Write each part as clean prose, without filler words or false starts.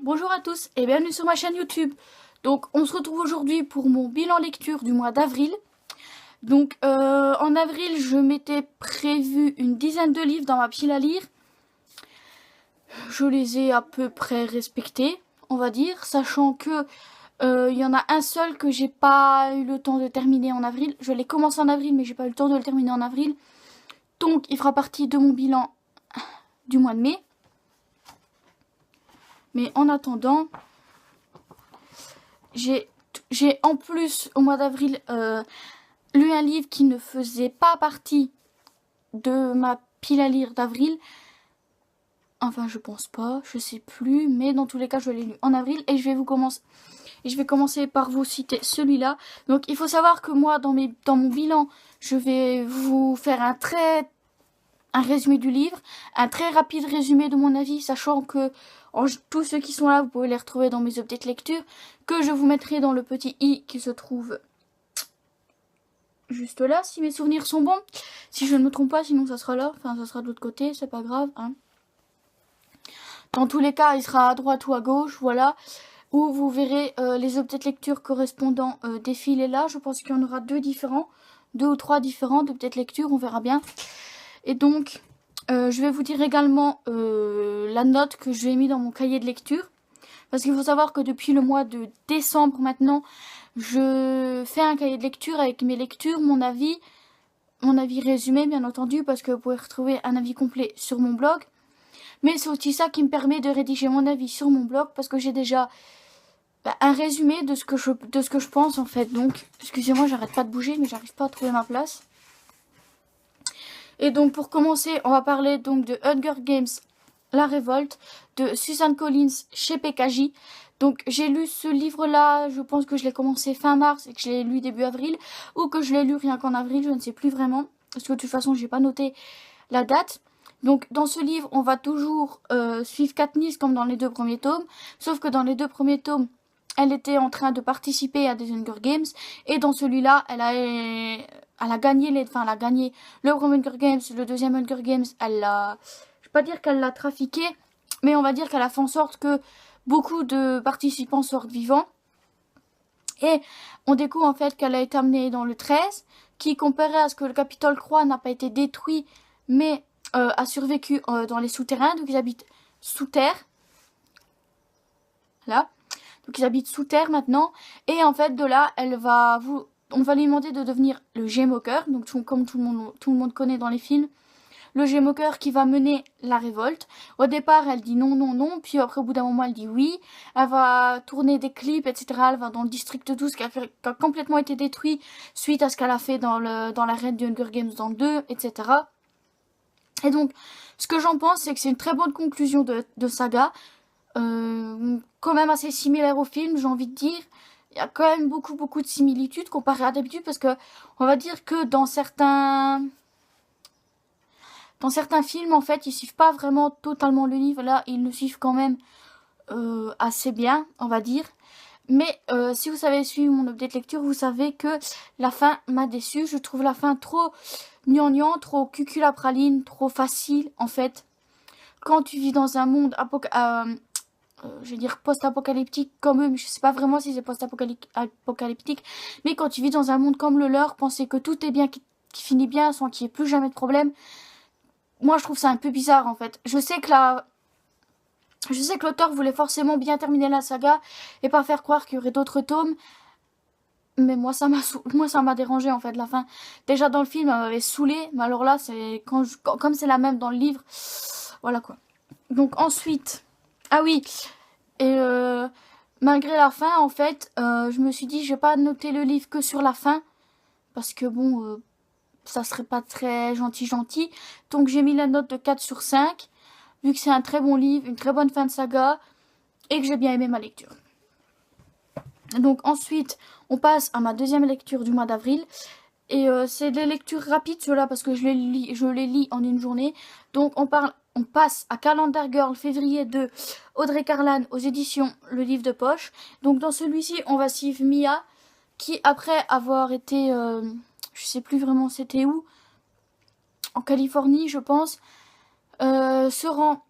bonjour à tous et bienvenue sur ma chaîne YouTube. Donc on se retrouve aujourd'hui pour mon bilan lecture du mois d'avril. Donc en avril je m'étais prévu une dizaine de livres dans ma pile à lire. Je les ai à peu près respectés, on va dire, sachant que il y en a un seul que j'ai pas eu le temps de terminer en avril. Je l'ai commencé en avril mais j'ai pas eu le temps de le terminer en avril. Donc il fera partie de mon bilan du mois de mai. Mais en attendant, j'ai en plus au mois d'avril lu un livre qui ne faisait pas partie de ma pile à lire d'avril. Enfin, je pense pas, je sais plus, mais dans tous les cas, je l'ai lu en avril et je vais commencer par vous citer celui-là. Donc, il faut savoir que moi, dans mon bilan, je vais vous faire un résumé du livre, un très rapide résumé de mon avis, sachant que tous ceux qui sont là, vous pouvez les retrouver dans mes updates lecture, que je vous mettrai dans le petit i qui se trouve juste là, si mes souvenirs sont bons. Si je ne me trompe pas, sinon ça sera là, enfin ça sera de l'autre côté, c'est pas grave, hein. Dans tous les cas, il sera à droite ou à gauche, voilà, où vous verrez les updates lecture correspondant défiler là. Je pense qu'il y en aura deux ou trois différents d'updates lecture, on verra bien. Et donc, je vais vous dire également la note que je lui ai mis dans mon cahier de lecture. Parce qu'il faut savoir que depuis le mois de décembre maintenant, je fais un cahier de lecture avec mes lectures, mon avis résumé bien entendu, parce que vous pouvez retrouver un avis complet sur mon blog. Mais c'est aussi ça qui me permet de rédiger mon avis sur mon blog, parce que j'ai déjà un résumé de ce que je pense en fait. Donc, excusez-moi, j'arrête pas de bouger, mais j'arrive pas à trouver ma place. Et donc pour commencer, on va parler donc de Hunger Games, La Révolte, de Suzanne Collins chez PKJ. Donc j'ai lu ce livre-là, je pense que je l'ai commencé fin mars et que je l'ai lu début avril, ou que je l'ai lu rien qu'en avril, je ne sais plus vraiment, parce que de toute façon j'ai pas noté la date. Donc dans ce livre, on va toujours suivre Katniss comme dans les deux premiers tomes, sauf que dans les deux premiers tomes, elle était en train de participer à des Hunger Games, et dans celui-là, elle a gagné le premier Hunger Games, le deuxième Hunger Games, je vais pas dire qu'elle l'a trafiqué, mais on va dire qu'elle a fait en sorte que beaucoup de participants sortent vivants. Et on découvre en fait qu'elle a été amenée dans le 13, qui comparé à ce que le Capitole croit n'a pas été détruit, mais a survécu dans les souterrains, donc ils habitent sous terre. Là. Donc ils habitent sous terre maintenant. Et en fait de là, on va lui demander de devenir le Gémoqueur. Donc comme tout le monde connaît dans les films. Le Gémoqueur qui va mener la révolte. Au départ, elle dit non, non, non. Puis après, au bout d'un moment, elle dit oui. Elle va tourner des clips, etc. Elle va dans le district 12 qui a complètement été détruit suite à ce qu'elle a fait dans l'arène du Hunger Games dans le 2, etc. Et donc, ce que j'en pense, c'est que c'est une très bonne conclusion de saga. Quand même assez similaire au film, j'ai envie de dire. Il y a quand même beaucoup de similitudes comparé à d'habitude, parce que on va dire que dans certains films, en fait, ils suivent pas vraiment totalement le livre. Là, ils le suivent quand même assez bien, on va dire. Mais si vous avez suivi mon update lecture, vous savez que la fin m'a déçue. Je trouve la fin trop gnangnan, trop cuculapraline, trop facile, en fait. Quand tu vis dans un monde je vais dire post-apocalyptique comme eux, mais je sais pas vraiment si c'est post-apocalyptique, mais quand tu vis dans un monde comme le leur, penser que tout est bien, qui finit bien, sans qu'il n'y ait plus jamais de problème, moi je trouve ça un peu bizarre en fait. Je sais que l'auteur voulait forcément bien terminer la saga et pas faire croire qu'il y aurait d'autres tomes, mais moi ça m'a dérangé en fait la fin. Déjà dans le film elle m'avait saoulé, mais alors là c'est comme c'est la même dans le livre, voilà quoi. Donc ensuite, ah oui, et malgré la fin, en fait, je me suis dit, je vais pas noter le livre que sur la fin, parce que bon, ça serait pas très gentil. Donc j'ai mis la note de 4 sur 5, vu que c'est un très bon livre, une très bonne fin de saga, et que j'ai bien aimé ma lecture. Donc ensuite, on passe à ma deuxième lecture du mois d'avril. Et c'est des lectures rapides, ceux-là, parce que je les lis en une journée. Donc on passe à Calendar Girl février de Audrey Carlan aux éditions Le Livre de Poche. Donc dans celui-ci, on va suivre Mia, qui après avoir été, je sais plus vraiment c'était où, en Californie je pense, se rend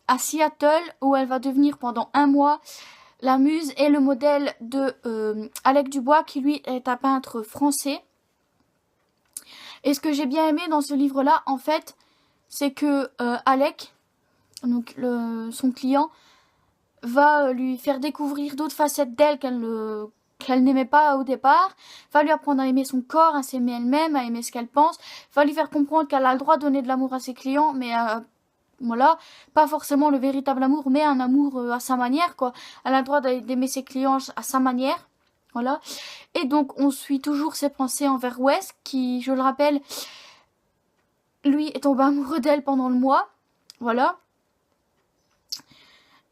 à Seattle, où elle va devenir pendant 1 mois la muse et le modèle de Alec Dubois, qui lui est un peintre français. Et ce que j'ai bien aimé dans ce livre-là, en fait, c'est que Alec, donc son client, va lui faire découvrir d'autres facettes d'elle qu'elle n'aimait pas au départ, va lui apprendre à aimer son corps, à s'aimer elle-même, à aimer ce qu'elle pense, va lui faire comprendre qu'elle a le droit de donner de l'amour à ses clients, mais voilà, pas forcément le véritable amour, mais un amour à sa manière, quoi. Elle a le droit d'aimer ses clients à sa manière, voilà. Et donc, on suit toujours ses pensées envers Wes, qui, je le rappelle, lui est tombé amoureux d'elle pendant le mois, voilà.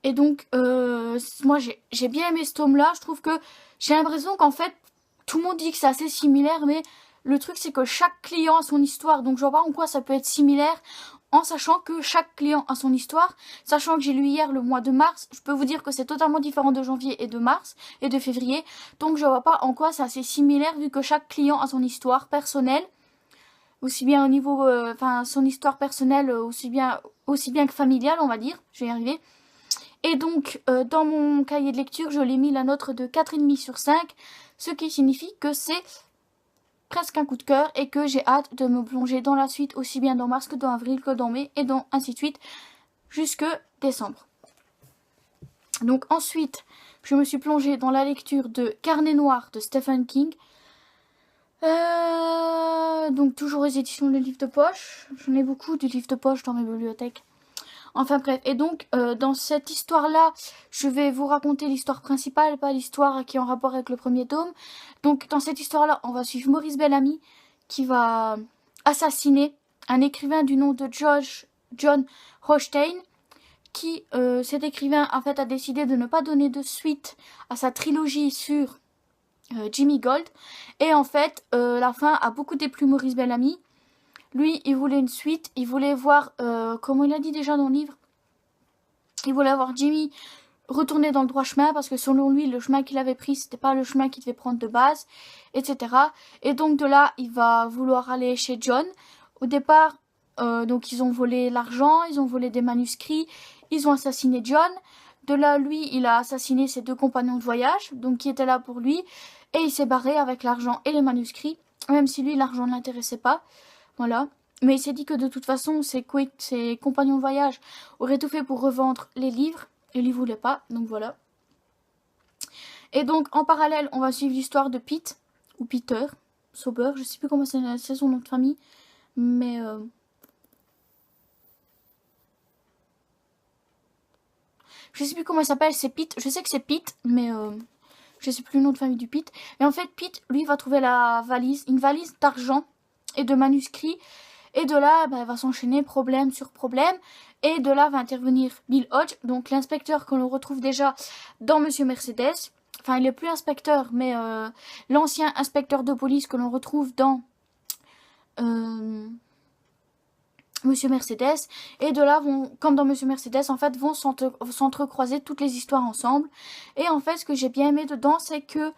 Et donc, moi, j'ai bien aimé ce tome-là. Je trouve que j'ai l'impression qu'en fait, tout le monde dit que c'est assez similaire, mais le truc, c'est que chaque client a son histoire. Donc, je vois pas en quoi ça peut être similaire, en sachant que chaque client a son histoire. Sachant que j'ai lu hier le mois de mars, je peux vous dire que c'est totalement différent de janvier et de mars et de février. Donc, je vois pas en quoi c'est assez similaire, vu que chaque client a son histoire personnelle. Aussi bien au niveau, son histoire personnelle, aussi bien que familiale, on va dire. Je vais y arriver. Et donc, dans mon cahier de lecture, je l'ai mis la note de 4,5 sur 5, ce qui signifie que c'est presque un coup de cœur et que j'ai hâte de me plonger dans la suite, aussi bien dans mars que dans avril, que dans mai, et dans ainsi de suite, jusque décembre. Donc ensuite, je me suis plongée dans la lecture de Carnet noir de Stephen King. Donc toujours aux éditions de livres de poche. J'en ai beaucoup de livres de poche dans mes bibliothèques. Enfin bref, et donc dans cette histoire-là, je vais vous raconter l'histoire principale, pas l'histoire qui est en rapport avec le premier tome. Donc dans cette histoire-là, on va suivre Maurice Bellamy, qui va assassiner un écrivain du nom de John Rothstein, qui, cet écrivain, en fait, a décidé de ne pas donner de suite à sa trilogie sur Jimmy Gold. Et en fait, la fin a beaucoup déplu Maurice Bellamy. Lui, il voulait une suite, il voulait voir, comment il a dit déjà dans le livre, il voulait voir Jimmy retourner dans le droit chemin, parce que selon lui, le chemin qu'il avait pris, c'était pas le chemin qu'il devait prendre de base, etc. Et donc de là, il va vouloir aller chez John. Au départ, donc ils ont volé l'argent, ils ont volé des manuscrits, ils ont assassiné John. De là, lui, il a assassiné ses 2 compagnons de voyage, donc qui étaient là pour lui, et il s'est barré avec l'argent et les manuscrits, même si lui, l'argent ne l'intéressait pas. Voilà. Mais il s'est dit que de toute façon, ses compagnons de voyage auraient tout fait pour revendre les livres. Et il ne voulait pas. Donc voilà. Et donc, en parallèle, on va suivre l'histoire de Pete. Ou Peter. Sauber. Je ne sais plus comment c'est son nom de famille. Mais... je ne sais plus comment il s'appelle. C'est Pete. Je sais que c'est Pete. Mais... je ne sais plus le nom de famille du Pete. Et en fait, Pete, lui, va trouver une valise d'argent et de manuscrits. Et de là, il va s'enchaîner problème sur problème. Et de là va intervenir Bill Hodge, donc l'inspecteur que l'on retrouve déjà dans Monsieur Mercedes. Enfin, il n'est plus inspecteur, mais l'ancien inspecteur de police que l'on retrouve dans Monsieur Mercedes. Et de là, comme dans Monsieur Mercedes, en fait, vont s'entrecroiser toutes les histoires ensemble. Et en fait, ce que j'ai bien aimé dedans, c'est que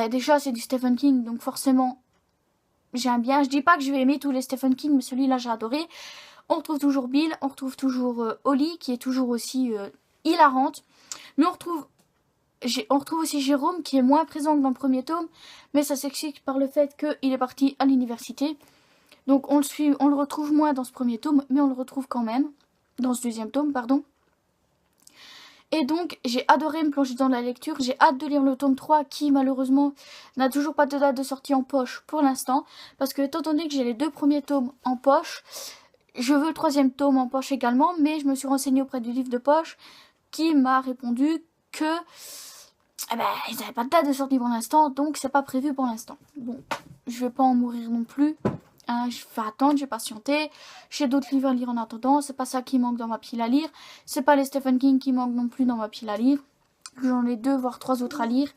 déjà, c'est du Stephen King, donc forcément... j'aime bien. Je dis pas que je vais aimer tous les Stephen King, mais celui-là j'ai adoré. On retrouve toujours Bill, on retrouve toujours Holly, qui est toujours aussi hilarante. Mais on retrouve aussi Jérôme, qui est moins présent que dans le premier tome, mais ça s'explique par le fait qu'il est parti à l'université. Donc on le retrouve moins dans ce premier tome, mais on le retrouve quand même, dans ce deuxième tome, pardon. Et donc, j'ai adoré me plonger dans la lecture. J'ai hâte de lire le tome 3 qui, malheureusement, n'a toujours pas de date de sortie en poche pour l'instant. Parce que, étant donné que j'ai les 2 premiers tomes en poche, je veux le 3e tome en poche également. Mais je me suis renseignée auprès du livre de poche qui m'a répondu que ils n'avaient pas de date de sortie pour l'instant. Donc, c'est pas prévu pour l'instant. Bon, je vais pas en mourir non plus. Je vais attendre, je vais patienter. J'ai d'autres livres à lire en attendant. C'est pas ça qui manque dans ma pile à lire. C'est pas les Stephen King qui manquent non plus dans ma pile à lire. J'en ai 2 voire 3 autres à lire.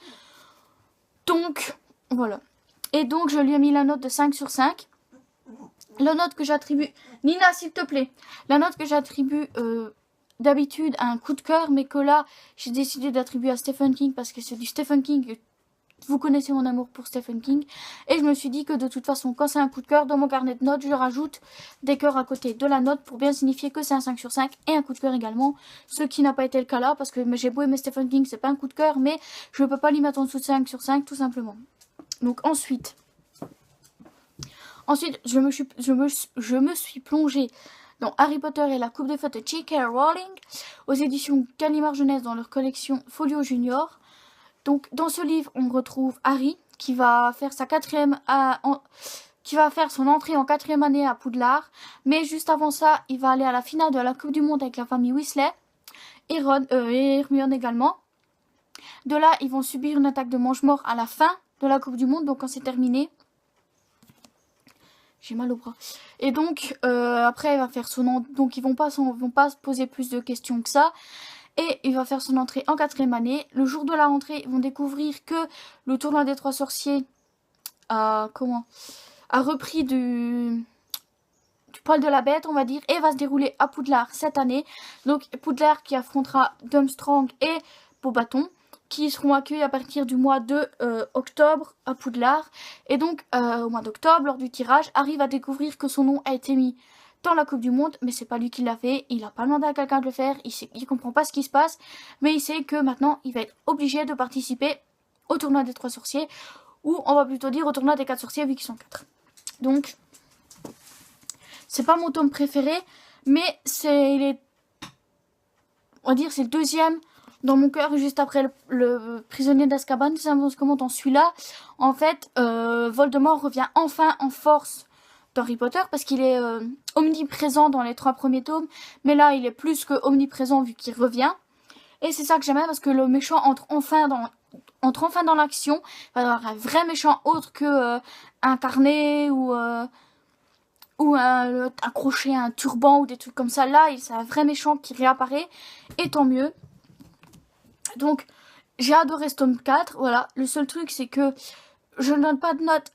Donc, voilà. Et donc, je lui ai mis la note de 5 sur 5. La note que j'attribue... Nina, s'il te plaît. La note que j'attribue d'habitude à un coup de cœur, mais que là, j'ai décidé d'attribuer à Stephen King parce que c'est du Stephen King vous connaissez mon amour pour Stephen King. Et je me suis dit que de toute façon, quand c'est un coup de cœur, dans mon carnet de notes, je rajoute des cœurs à côté de la note pour bien signifier que c'est un 5 sur 5 et un coup de cœur également. Ce qui n'a pas été le cas là, parce que j'ai beau aimer Stephen King, c'est pas un coup de cœur, mais je ne peux pas lui mettre en dessous de 5 sur 5, tout simplement. Donc ensuite, je me suis plongée dans Harry Potter et la coupe de feu de J.K. Rowling aux éditions Gallimard Jeunesse dans leur collection Folio Junior. Donc dans ce livre, on retrouve Harry qui va faire qui va faire son entrée en 4e année à Poudlard. Mais juste avant ça, il va aller à la finale de la Coupe du Monde avec la famille Weasley et Ron et Hermione également. De là, ils vont subir une attaque de mange-mort à la fin de la Coupe du Monde, donc quand c'est terminé. J'ai mal au bras. Et donc, après, il va faire son entrée. Donc, ils vont pas se poser plus de questions que ça. Et il va faire son entrée en 4e année. Le jour de la rentrée, ils vont découvrir que le tournoi des 3 sorciers a repris du poil de la bête, on va dire, et va se dérouler à Poudlard cette année. Donc, Poudlard qui affrontera Durmstrang et Beauxbaton, qui seront accueillis à partir du mois de octobre à Poudlard. Et donc, au mois d'octobre, lors du tirage, Harry va découvrir que son nom a été mis dans la Coupe du Monde, mais c'est pas lui qui l'a fait, il a pas demandé à quelqu'un de le faire, il comprend pas ce qui se passe, mais il sait que maintenant, il va être obligé de participer au tournoi des 3 sorciers, ou on va plutôt dire au tournoi des 4 sorciers, vu qu'ils sont 4. Donc, c'est pas mon tome préféré, mais c'est on va dire, c'est le 2e dans mon cœur, juste après le prisonnier d'Azkaban. Ça avance comment dans celui-là. En fait, Voldemort revient enfin en force d'Harry Potter, parce qu'il est omniprésent dans les 3 premiers tomes, mais là, il est plus que omniprésent vu qu'il revient. Et c'est ça que j'aime, parce que le méchant entre enfin dans l'action. Il va y avoir un vrai méchant autre que incarné ou accroché à un turban ou des trucs comme ça. Là, c'est un vrai méchant qui réapparaît, et tant mieux. Donc, j'ai adoré ce tome 4, voilà. Le seul truc, c'est que je ne donne pas de note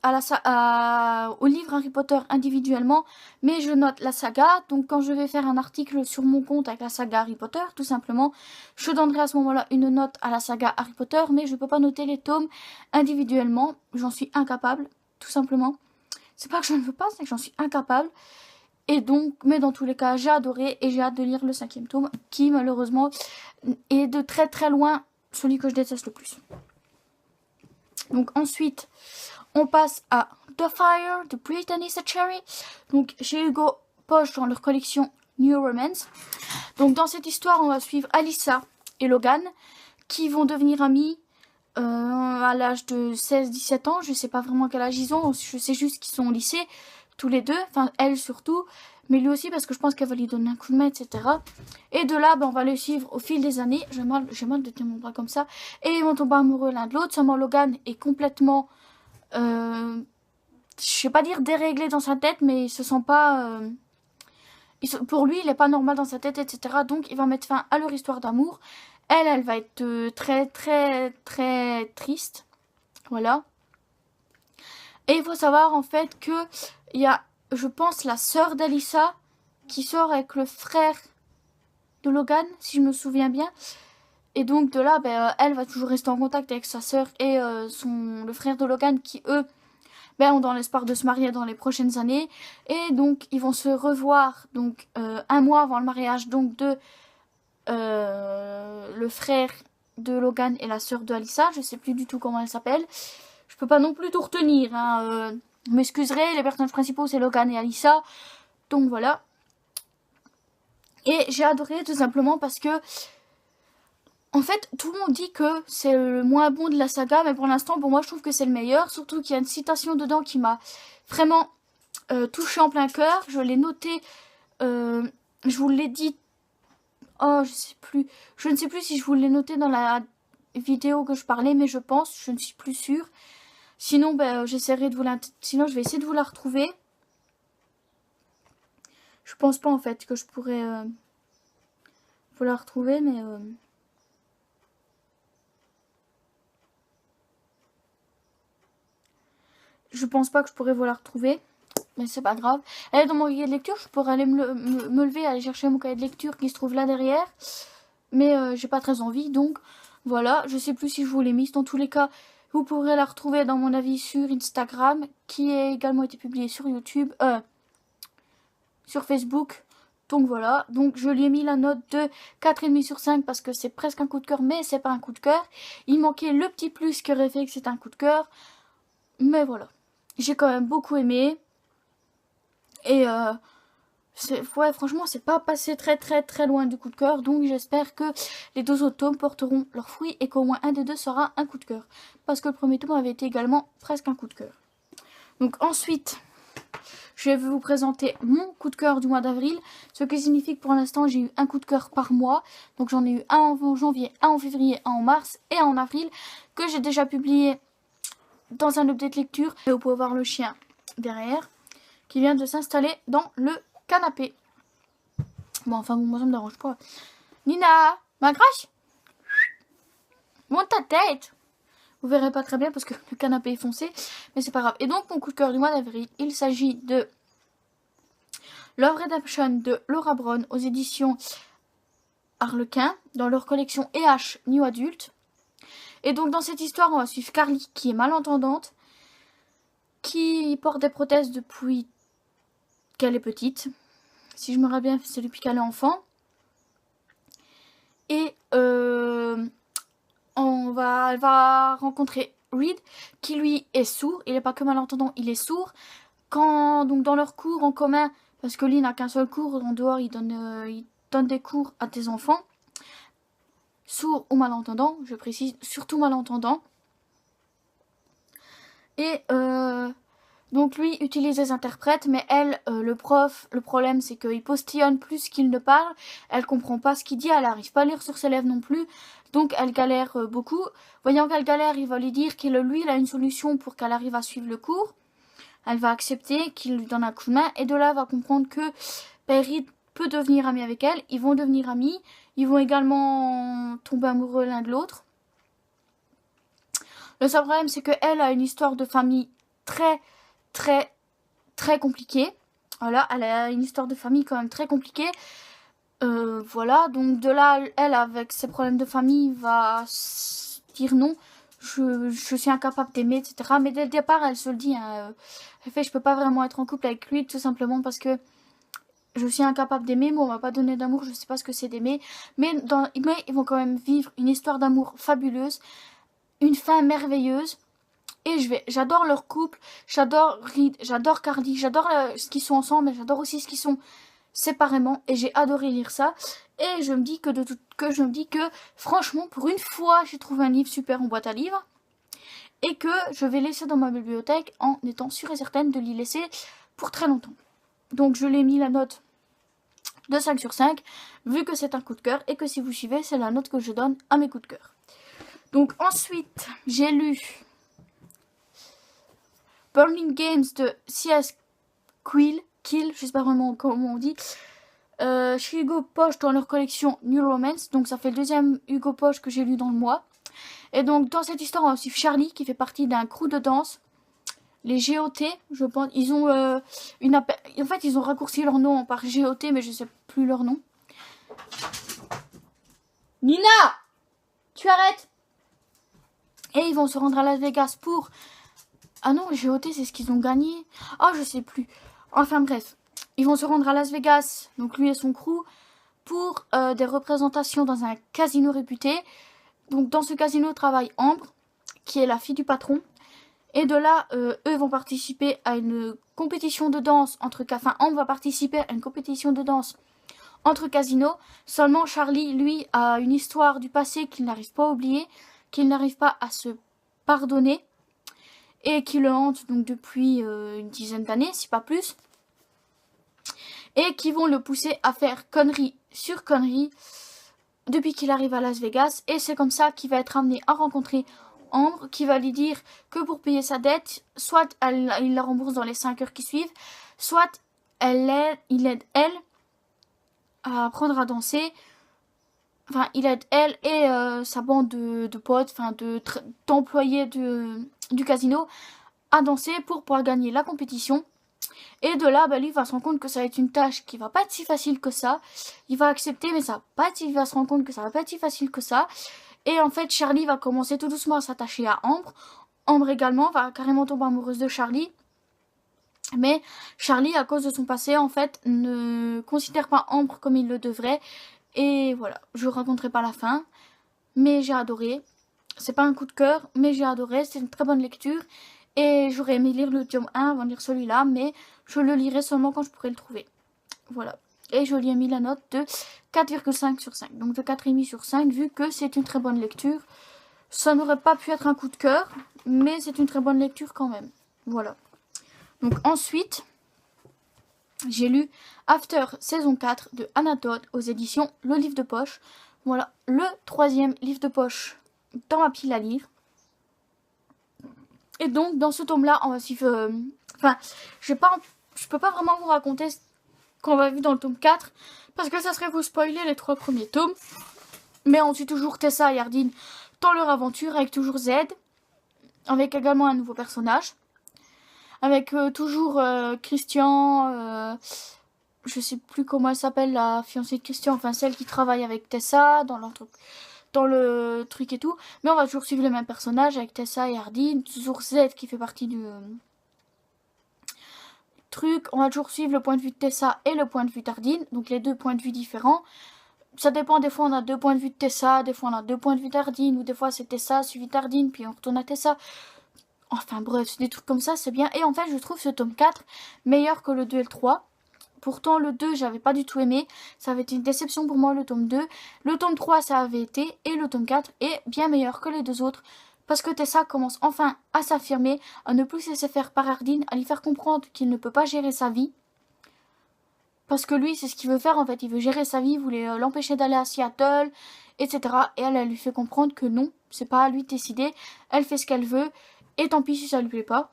au livre Harry Potter individuellement, mais je note la saga. Donc, quand je vais faire un article sur mon compte avec la saga Harry Potter, tout simplement, je donnerai à ce moment-là une note à la saga Harry Potter, mais je ne peux pas noter les tomes individuellement. J'en suis incapable, tout simplement. C'est pas que je ne veux pas, c'est que j'en suis incapable. Et donc, mais dans tous les cas, j'ai adoré et j'ai hâte de lire le 5e tome, qui malheureusement est de très très loin celui que je déteste le plus. Donc ensuite, on passe à The Fire de Brittany Cherry. Donc chez Hugo Poche dans leur collection New Romance. Donc dans cette histoire, on va suivre Alyssa et Logan qui vont devenir amis à l'âge de 16-17 ans. Je sais pas vraiment quel âge ils ont. Je sais juste qu'ils sont au lycée tous les deux. Enfin, elle surtout. Mais lui aussi parce que je pense qu'elle va lui donner un coup de main, etc. Et de là, on va les suivre au fil des années. J'ai mal de tenir mon bras comme ça. Et ils vont tomber amoureux l'un de l'autre. Seulement Logan est complètement... je vais pas dire déréglé dans sa tête, mais il se sent pas... pour lui, il est pas normal dans sa tête, etc. Donc, il va mettre fin à leur histoire d'amour. Elle va être très, très, très triste. Voilà. Et il faut savoir, en fait, que il y a, je pense, la sœur d'Alyssa qui sort avec le frère de Logan, si je me souviens bien. Et donc, de là, elle va toujours rester en contact avec sa sœur et le frère de Logan qui, eux, ont dans l'espoir de se marier dans les prochaines années. Et donc, ils vont se revoir donc un mois avant le mariage donc de le frère de Logan et la sœur de Alyssa. Je sais plus du tout comment elle s'appelle. Je peux pas non plus tout retenir. Vous m'excuserez, les personnages principaux c'est Logan et Alyssa. Donc voilà. Et j'ai adoré tout simplement parce que en fait, tout le monde dit que c'est le moins bon de la saga, mais pour l'instant, pour moi, je trouve que c'est le meilleur. Surtout qu'il y a une citation dedans qui m'a vraiment touchée en plein cœur. Je l'ai notée, je vous l'ai dit. Oh, je sais plus. Je ne sais plus si je vous l'ai noté dans la vidéo que je parlais, mais je pense, je ne suis plus sûre. Sinon, j'essaierai de sinon, je vais essayer de vous la retrouver. Je pense pas en fait que je pourrais vous la retrouver, mais je pense pas que je pourrais vous la retrouver. Mais c'est pas grave. Elle est dans mon cahier de lecture. Je pourrais aller me lever, aller chercher mon cahier de lecture qui se trouve là derrière. Mais j'ai pas très envie. Donc voilà. Je sais plus si je vous l'ai mise. Dans tous les cas, Vous pourrez la retrouver dans mon avis sur Instagram, qui a également été publié sur YouTube, sur Facebook. Donc voilà, donc je lui ai mis la note de 4,5 sur 5 parce que c'est presque un coup de cœur, mais c'est pas un coup de cœur. Il manquait le petit plus qui aurait fait que c'est un coup de cœur. Mais voilà, j'ai quand même beaucoup aimé. Et ouais, franchement, c'est pas passé très loin du coup de cœur. Donc j'espère que les 2 autres tomes porteront leurs fruits et qu'au moins un des deux sera un coup de cœur. Parce que le premier tome avait été également presque un coup de cœur. Donc ensuite, je vais vous présenter mon coup de cœur du mois d'avril. Ce qui signifie que pour l'instant, j'ai eu un coup de cœur par mois. Donc j'en ai eu un en janvier, un en février, un en mars et un en avril. Que j'ai déjà publié dans un update lecture. Et vous pouvez voir le chien derrière, qui vient de s'installer dans le canapé. Bon, enfin, moi ça me dérange pas. Nina, ma crache, monte ta tête. Vous verrez pas très bien parce que le canapé est foncé, mais c'est pas grave. Et donc, mon coup de cœur du mois d'avril, il s'agit de Love Redemption de Laura Brown aux éditions Harlequin, dans leur collection EH New Adult. Et donc, dans cette histoire, on va suivre Carly, qui est malentendante, qui porte des prothèses depuis qu'elle est petite. Si je me rappelle bien, c'est depuis qu'elle est enfant. Et elle va rencontrer Reed, qui lui est sourd. Il n'est pas que malentendant, il est sourd. Donc dans leur cours en commun, parce que Lee n'a qu'un seul cours, en dehors il donne des cours à des enfants. Sourds ou malentendants, je précise, surtout malentendants. Et donc lui utilise des interprètes, mais elle, le problème c'est qu'il postillonne plus qu'il ne parle. Elle comprend pas ce qu'il dit, elle n'arrive pas à lire sur ses lèvres non plus. Donc elle galère beaucoup. Voyant qu'elle galère, il va lui dire qu'il a une solution pour qu'elle arrive à suivre le cours. Elle va accepter qu'il lui donne un coup de main. Et de là, elle va comprendre que Perry peut devenir ami avec elle. Ils vont devenir amis. Ils vont également tomber amoureux l'un de l'autre. Le seul problème, c'est qu'elle a une histoire de famille très compliquée. Voilà, elle a une histoire de famille quand même très compliquée. Voilà, donc de là, elle, avec ses problèmes de famille, va dire non. Je suis incapable d'aimer, etc. Mais dès le départ, elle se le dit. Hein, elle fait, je peux pas vraiment être en couple avec lui, tout simplement parce que je suis incapable d'aimer. Moi, on m'a pas donné d'amour, je sais pas ce que c'est d'aimer. Mais ils vont quand même vivre une histoire d'amour fabuleuse, une fin merveilleuse. Et j'adore leur couple, j'adore Reed, j'adore Carly, j'adore ce qu'ils sont ensemble, mais j'adore aussi ce qu'ils sont séparément. Et j'ai adoré lire ça. Et je me dis que franchement, pour une fois, j'ai trouvé un livre super en boîte à livres. Et que je vais laisser dans ma bibliothèque en étant sûre et certaine de l'y laisser pour très longtemps. Donc je l'ai mis la note de 5 sur 5, vu que c'est un coup de cœur. Et que si vous suivez, c'est la note que je donne à mes coups de cœur. Donc ensuite, j'ai lu Burning Games de C.S. Kill, je sais pas vraiment comment on dit, chez Hugo Poche dans leur collection New Romance. Donc ça fait le deuxième Hugo Poche que j'ai lu dans le mois. Et donc dans cette histoire, on suit Charlie qui fait partie d'un crew de danse. Les GOT, je pense, ils ont en fait ils ont raccourci leur nom par GOT, mais je sais plus leur nom. Nina, tu arrêtes. Et ils vont se rendre à Las Vegas pour... Ah non, les GOT, c'est ce qu'ils ont gagné. Ah, je sais plus. Enfin bref, ils vont se rendre à Las Vegas, donc lui et son crew, pour des représentations dans un casino réputé. Donc dans ce casino travaille Ambre, qui est la fille du patron. Et de là, eux vont participer à une compétition de danse Ambre va participer à une compétition de danse entre casinos. Seulement Charlie, lui, a une histoire du passé qu'il n'arrive pas à oublier, qu'il n'arrive pas à se pardonner. Et qui le hante donc depuis une dizaine d'années, si pas plus. Et qui vont le pousser à faire connerie sur connerie depuis qu'il arrive à Las Vegas. Et c'est comme ça qu'il va être amené à rencontrer Ambre, qui va lui dire que pour payer sa dette, soit il la rembourse dans les 5 heures qui suivent, soit il aide elle à apprendre à danser. Enfin, il aide elle et sa bande de potes, enfin d'employés du casino à danser pour pouvoir gagner la compétition. Et de là, lui va se rendre compte que ça va être une tâche qui va pas être si facile que ça. Il va accepter, mais il va se rendre compte que ça va pas être si facile que ça. Et en fait, Charlie va commencer tout doucement à s'attacher à Ambre. Ambre également va carrément tomber amoureuse de Charlie. Mais Charlie, à cause de son passé, en fait, ne considère pas Ambre comme il le devrait. Et voilà, je ne raconterai pas la fin. Mais j'ai adoré. C'est pas un coup de cœur, mais j'ai adoré. C'est une très bonne lecture. Et j'aurais aimé lire le tome 1 avant de lire celui-là. Mais je le lirai seulement quand je pourrai le trouver. Voilà. Et je lui ai mis la note de 4,5 sur 5. Donc de 4,5 sur 5, vu que c'est une très bonne lecture. Ça n'aurait pas pu être un coup de cœur, mais c'est une très bonne lecture quand même. Voilà. Donc ensuite, j'ai lu After saison 4 de Anna Todd aux éditions Le Livre de Poche. Voilà, le 3e livre de poche dans ma pile à lire. Et donc dans ce tome-là, on va suivre... Enfin, je peux pas vraiment vous raconter ce qu'on va vivre dans le tome 4, parce que ça serait vous spoiler les 3 premiers tomes. Mais on suit toujours Tessa et Ardyn dans leur aventure, avec toujours Z, avec également un nouveau personnage, avec toujours Christian, je sais plus comment elle s'appelle, la fiancée de Christian, enfin celle qui travaille avec Tessa dans le truc et tout, mais on va toujours suivre les mêmes personnages avec Tessa et Ardyn, toujours Z qui fait partie du truc, on va toujours suivre le point de vue de Tessa et le point de vue d'Ardyn, donc les deux points de vue différents. Ça dépend, des fois on a 2 points de vue de Tessa, des fois on a 2 points de vue d'Ardyn, ou des fois c'est Tessa suivi d'Ardyn, puis on retourne à Tessa. Enfin bref, des trucs comme ça, c'est bien. Et en fait, je trouve ce tome 4 meilleur que le 2 et le 3. Pourtant, le 2, j'avais pas du tout aimé. Ça avait été une déception pour moi, le tome 2. Le tome 3, ça avait été. Et le tome 4 est bien meilleur que les deux autres. Parce que Tessa commence enfin à s'affirmer, à ne plus se laisser faire par Ardyn, à lui faire comprendre qu'il ne peut pas gérer sa vie. Parce que lui, c'est ce qu'il veut faire en fait. Il veut gérer sa vie, il voulait l'empêcher d'aller à Seattle, etc. Et elle lui fait comprendre que non, c'est pas à lui de décider. Elle fait ce qu'elle veut. Et tant pis si ça lui plaît pas.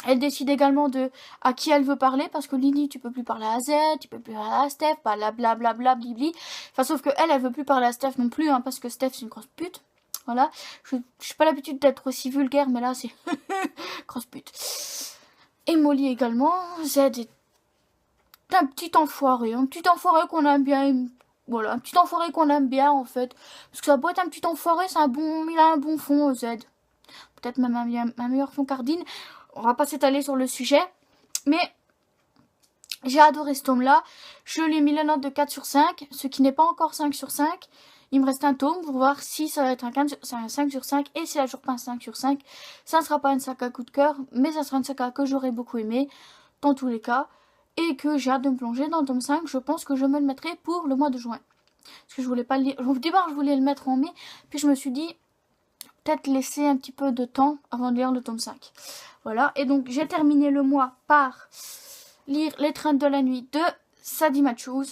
Elle décide également de à qui elle veut parler, parce que Lily, tu peux plus parler à Z, tu peux plus parler à Steph, blablabla, blibli. Enfin, sauf que elle veut plus parler à Steph non plus, hein, parce que Steph c'est une grosse pute. Voilà. Je n'ai pas l'habitude d'être aussi vulgaire, mais là c'est grosse pute. Et Molly également. Z est un petit enfoiré qu'on aime bien. Voilà, un petit enfoiré qu'on aime bien en fait. Parce que ça doit être un petit enfoiré, il a un bon fond, Z. Peut-être même un meilleur fond qu'Ardyn. On va pas s'étaler sur le sujet. Mais j'ai adoré ce tome-là. Je lui ai mis la note de 4 sur 5. Ce qui n'est pas encore 5 sur 5. Il me reste un tome pour voir si ça va être un 5 sur 5. Et si ça ne sera pas un 5 sur 5. Ça ne sera pas une saga coup de cœur. Mais ça sera une saga que j'aurais beaucoup aimé. Dans tous les cas. Et que j'ai hâte de me plonger dans le tome 5. Je pense que je me le mettrai pour le mois de juin. Parce que je voulais pas le lire. Au départ, je voulais le mettre en mai. Puis je me suis dit... peut-être laisser un petit peu de temps avant de lire le tome 5. Voilà, et donc j'ai terminé le mois par lire L'étreinte de la nuit de Sadie Matthews.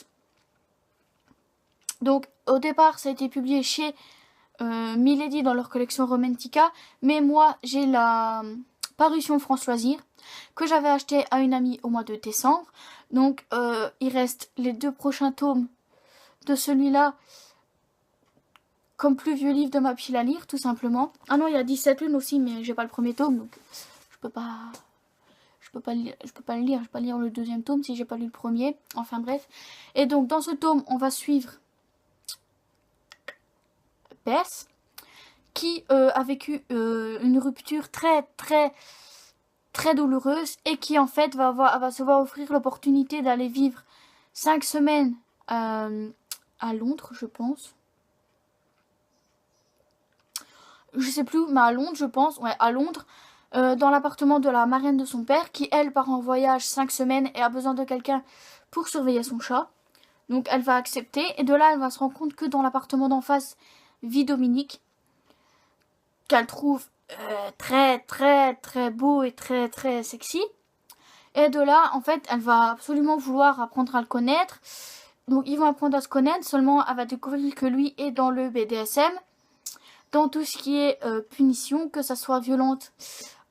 Donc au départ ça a été publié chez Milady dans leur collection Romantica, mais moi j'ai la parution France Loisirs que j'avais acheté à une amie au mois de décembre. Donc il reste les 2 prochains tomes de celui-là comme plus vieux livre de ma pile à lire, tout simplement. Ah non, il y a 17 lunes aussi, mais j'ai pas le premier tome, donc je peux pas le lire, je peux pas lire le 2e tome si j'ai pas lu le premier. Enfin bref. Et donc dans ce tome, on va suivre Bess, qui a vécu une rupture très douloureuse et qui en fait va se voir offrir l'opportunité d'aller vivre 5 semaines à Londres, je pense. Je sais plus, mais à Londres, je pense, ouais, à Londres, dans l'appartement de la marraine de son père, qui, elle, part en voyage 5 semaines et a besoin de quelqu'un pour surveiller son chat. Donc, elle va accepter, et de là, elle va se rendre compte que dans l'appartement d'en face vit Dominique, qu'elle trouve très beau et très sexy. Et de là, en fait, elle va absolument vouloir apprendre à le connaître. Donc, ils vont apprendre à se connaître, seulement elle va découvrir que lui est dans le BDSM. Dans tout ce qui est punition, que ça soit violente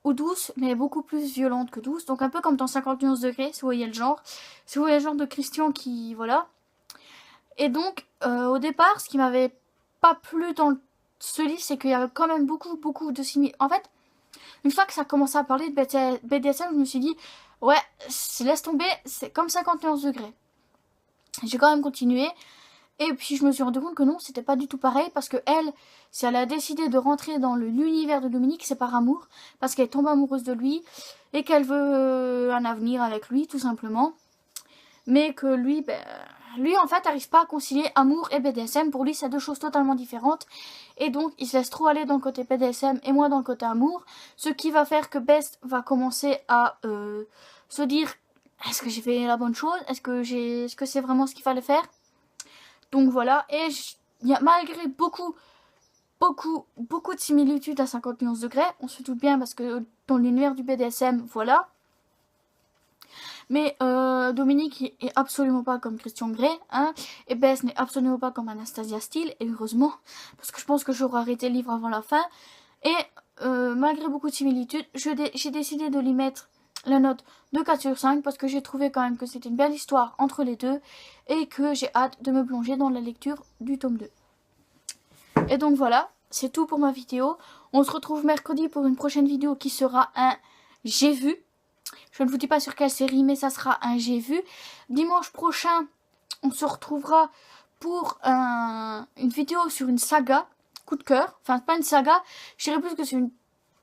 ou douce, mais beaucoup plus violente que douce. Donc un peu comme dans 51 degrés, si vous voyez le genre. Si vous voyez le genre de Christian qui... voilà. Et donc, au départ, ce qui m'avait pas plu dans ce livre, c'est qu'il y avait quand même beaucoup de similitudes. En fait, une fois que ça a commencé à parler de BDSM, je me suis dit, ouais, laisse tomber, c'est comme 51 degrés. J'ai quand même continué. Et puis je me suis rendu compte que non, c'était pas du tout pareil, parce que elle, si elle a décidé de rentrer dans l'univers de Dominique, c'est par amour, parce qu'elle tombe amoureuse de lui, et qu'elle veut un avenir avec lui, tout simplement. Mais que lui, lui en fait, n'arrive pas à concilier amour et BDSM. Pour lui, c'est deux choses totalement différentes. Et donc, il se laisse trop aller dans le côté BDSM et moins dans le côté amour. Ce qui va faire que Best va commencer à se dire, est-ce que j'ai fait la bonne chose? Est-ce que c'est vraiment ce qu'il fallait faire? Donc voilà. Et il y a malgré beaucoup de similitudes à 50 nuances degrés. On se doute bien parce que dans l'univers du BDSM, voilà. Mais Dominique est absolument pas comme Christian Grey, hein, et Bess n'est absolument pas comme Anastasia Steele, et heureusement, parce que je pense que j'aurais arrêté le livre avant la fin. Et malgré beaucoup de similitudes, j'ai décidé de lui mettre la note de 4 sur 5, parce que j'ai trouvé quand même que c'était une belle histoire entre les deux, et que j'ai hâte de me plonger dans la lecture du tome 2. Et donc voilà, c'est tout pour ma vidéo. On se retrouve mercredi pour une prochaine vidéo qui sera un J'ai vu. Je ne vous dis pas sur quelle série, mais ça sera un J'ai vu. Dimanche prochain, on se retrouvera pour une vidéo sur une saga, coup de cœur. Enfin, pas une saga, je dirais plus que c'est une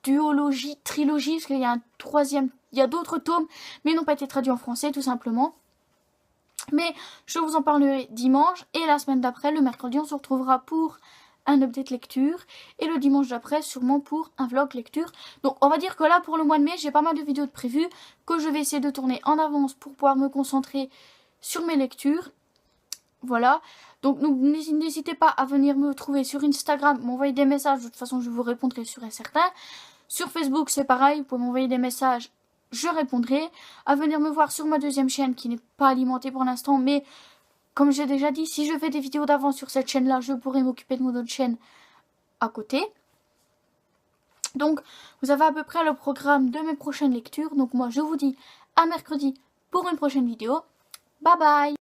duologie, trilogie, parce qu'il y a un troisième, il y a d'autres tomes, mais ils n'ont pas été traduits en français, tout simplement. Mais je vous en parlerai dimanche, et la semaine d'après, le mercredi, on se retrouvera pour un update lecture, et le dimanche d'après sûrement pour un vlog lecture. Donc on va dire que là pour le mois de mai j'ai pas mal de vidéos de prévues que je vais essayer de tourner en avance pour pouvoir me concentrer sur mes lectures. Voilà, donc n'hésitez pas à venir me trouver sur Instagram, m'envoyer des messages, de toute façon je vous répondrai sûr et certain. Sur Facebook c'est pareil, vous pouvez m'envoyer des messages, je répondrai. À venir me voir sur ma deuxième chaîne qui n'est pas alimentée pour l'instant, mais comme j'ai déjà dit, si je fais des vidéos d'avance sur cette chaîne-là, je pourrai m'occuper de mon autre chaîne à côté. Donc, vous avez à peu près le programme de mes prochaines lectures. Donc moi, je vous dis à mercredi pour une prochaine vidéo. Bye bye!